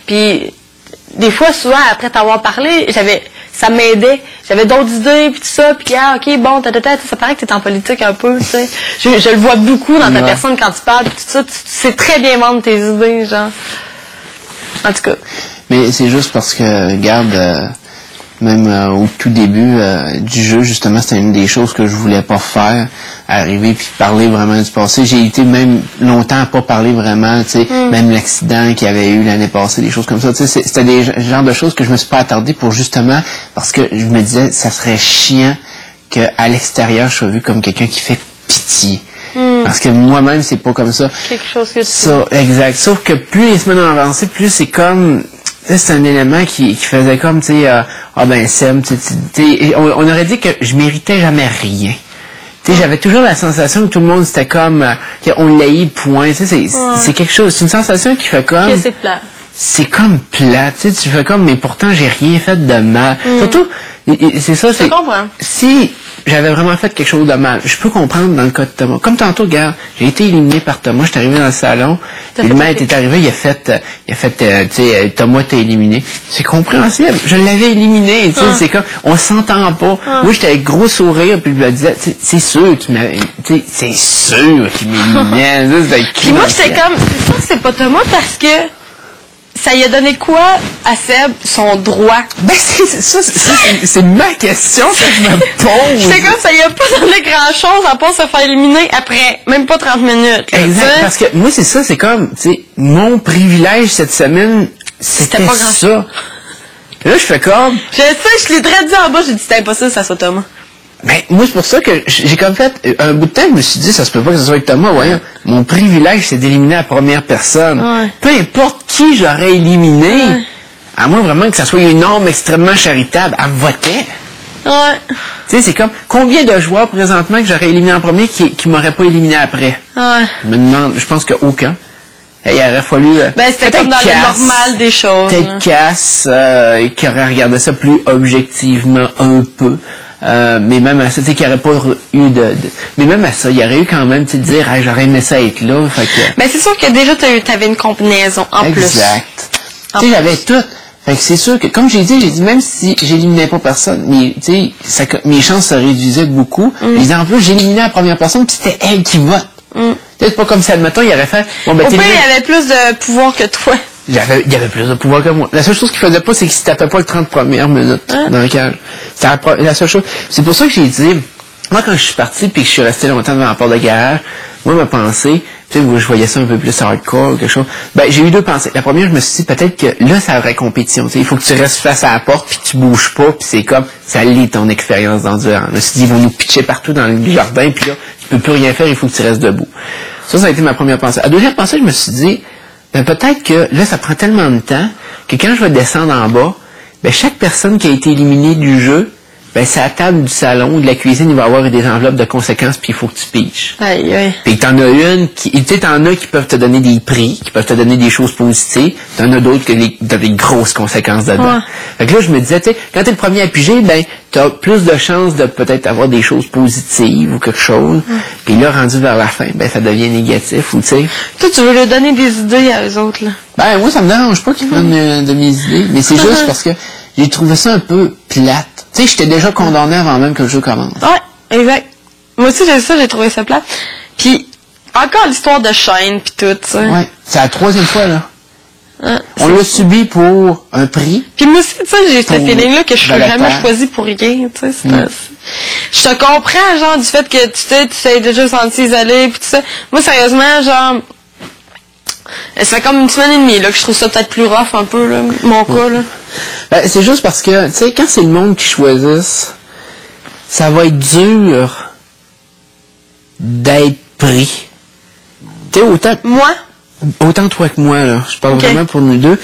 Puis, des fois, souvent, après t'avoir parlé, ça m'aidait. J'avais d'autres idées, puis tout ça, puis OK, bon, ça paraît que t'es en politique un peu, tu sais. Je le vois beaucoup dans ta personne quand tu parles, puis tout ça. Tu sais très bien vendre tes idées, genre. En tout cas. Mais c'est juste parce que, regarde, même au tout début du jeu, justement, c'était une des choses que je voulais pas faire, arriver puis parler vraiment du passé. J'ai été même longtemps à pas parler vraiment, tu sais, même l'accident qu'il y avait eu l'année passée, des choses comme ça. Tu sais, c'était des genres de choses que je me suis pas attardé pour justement parce que je me disais, ça serait chiant qu'à l'extérieur, je sois vu comme quelqu'un qui fait pitié. Parce que moi-même, c'est pas comme ça. Quelque chose que tu... Ça, exact. Sauf que plus les semaines ont avancé, plus c'est comme... C'est un élément qui faisait comme, tu sais, Seb, on aurait dit que je méritais jamais rien. Tu sais, j'avais toujours la sensation que tout le monde, c'était comme, on l'haït, point. Tu sais, c'est quelque chose, c'est une sensation qui fait comme... c'est plat. C'est comme plat, tu sais, tu fais comme, mais pourtant, j'ai rien fait de mal. Surtout, c'est ça, c'est... Je comprends. Si j'avais vraiment fait quelque chose de mal, je peux comprendre dans le cas de Thomas. Comme tantôt, regarde, j'ai été éliminé par Thomas, j'étais arrivé dans le salon, le maître est arrivé, il a fait, tu sais, Thomas t'a éliminé. C'est compréhensible, je l'avais éliminé, tu sais, c'est comme, on s'entend pas. Moi, j'étais avec gros sourire, puis je me disais, c'est sûr qu'il m'avait, tu sais, c'est sûr qu'il m'éliminait. Puis moi, j'étais comme, c'est sûr que c'est pas Thomas parce que ça lui a donné quoi à Seb, son droit? Ben, c'est ma question que je me pose. C'est comme ça lui a pas donné grand-chose à part se faire éliminer après même pas 30 minutes. Là, exact, parce que moi, c'est ça, c'est comme, tu sais, mon privilège cette semaine, c'était pas ça. Là, je fais comme... Je sais, je l'ai très dit en bas, j'ai dit c'était impossible, ça soit Thomas. Ben, moi, c'est pour ça que j'ai comme fait un bout de temps, je me suis dit, ça se peut pas que ce soit avec Thomas, voyons. Mon privilège, c'est d'éliminer la première personne. Ouais. Peu importe qui j'aurais éliminé, à moins vraiment que ça soit une norme extrêmement charitable, elle votait. Ouais. Tu sais, c'est comme, combien de joueurs présentement que j'aurais éliminé en premier qui m'auraient pas éliminé après? Ouais. Je me demande, je pense qu'aucun. Il aurait fallu... ben, c'était comme dans le normal des choses. Peut-être Cass, qui aurait regardé ça plus objectivement un peu. Mais même à ça, tu sais, qu'il n'y aurait pas eu mais même à ça, il y aurait eu quand même, tu sais, de dire, hey, j'aurais aimé ça être là. Fait que... ben, c'est sûr que déjà, t'avais une combinaison en plus. Exact. Tu sais, j'avais tout. Fait que c'est sûr que, comme j'ai dit, même si j'éliminais pas personne, mais, tu sais, mes chances se réduisaient beaucoup. Je disais, en plus, j'éliminais la première personne, puis c'était elle qui vote. C'est pas comme si, admettons, il aurait fait... Bon, ben, au pire, il avait plus de pouvoir que toi. Il y avait plus de pouvoir que moi. La seule chose qu'il faisait pas, c'est qu'il se tapait pas les 30 premières minutes dans le cage. C'est la seule chose. C'est pour ça que j'ai dit, moi, quand je suis parti puis que je suis resté longtemps devant la porte de garage, moi, ma pensée, tu sais, je voyais ça un peu plus hardcore ou quelque chose. Ben, j'ai eu deux pensées. La première, je me suis dit, peut-être que là, c'est la vraie compétition. Tu sais, il faut que tu restes face à la porte puis tu bouges pas puis c'est comme, ça lit ton expérience d'endurance. Je me suis dit, ils vont nous pitcher partout dans le jardin puis là, tu peux plus rien faire, il faut que tu restes debout. Ça a été ma première pensée. La deuxième pensée, je me suis dit, ben peut-être que là, ça prend tellement de temps que quand je vais descendre en bas, ben chaque personne qui a été éliminée du jeu, ben c'est à la table du salon ou de la cuisine, il va y avoir des enveloppes de conséquences puis il faut que tu piges. Aïe, aïe. Puis t'en as une qui, tu sais, t'en as qui peuvent te donner des prix, qui peuvent te donner des choses positives, t'en as d'autres qui ont des grosses conséquences dedans. Fait que là, je me disais, tu sais, quand t'es le premier à piger, ben t'as plus de chances de peut-être avoir des choses positives ou quelque chose. Puis là, rendu vers la fin, ben ça devient négatif ou tu sais. Toi, tu veux leur donner des idées à eux autres, là? Ben moi, ça me dérange pas qu'ils prennent de mes idées, mais c'est juste parce que j'ai trouvé ça un peu plate. Tu sais, j'étais déjà condamné avant même que le jeu commence. Ouais, exact. Moi aussi, j'ai trouvé ça plate. Puis, encore l'histoire de chaîne puis tout, tu sais. Ouais, c'est la troisième fois, là. On l'a subi pour un prix. Puis moi aussi, tu sais, j'ai ce feeling-là que je serais jamais choisi pour rien, tu sais. Je te comprends, genre, du fait que, tu sais, tu t'es déjà senti isolé puis tout ça. Moi, sérieusement, genre, ça fait comme une semaine et demie, là, que je trouve ça peut-être plus rough un peu, là, mon cas, là. Ben, c'est juste parce que, tu sais, quand c'est le monde qui choisisse, ça va être dur d'être pris. Tu sais, autant toi que moi, là. Je parle vraiment pour nous deux.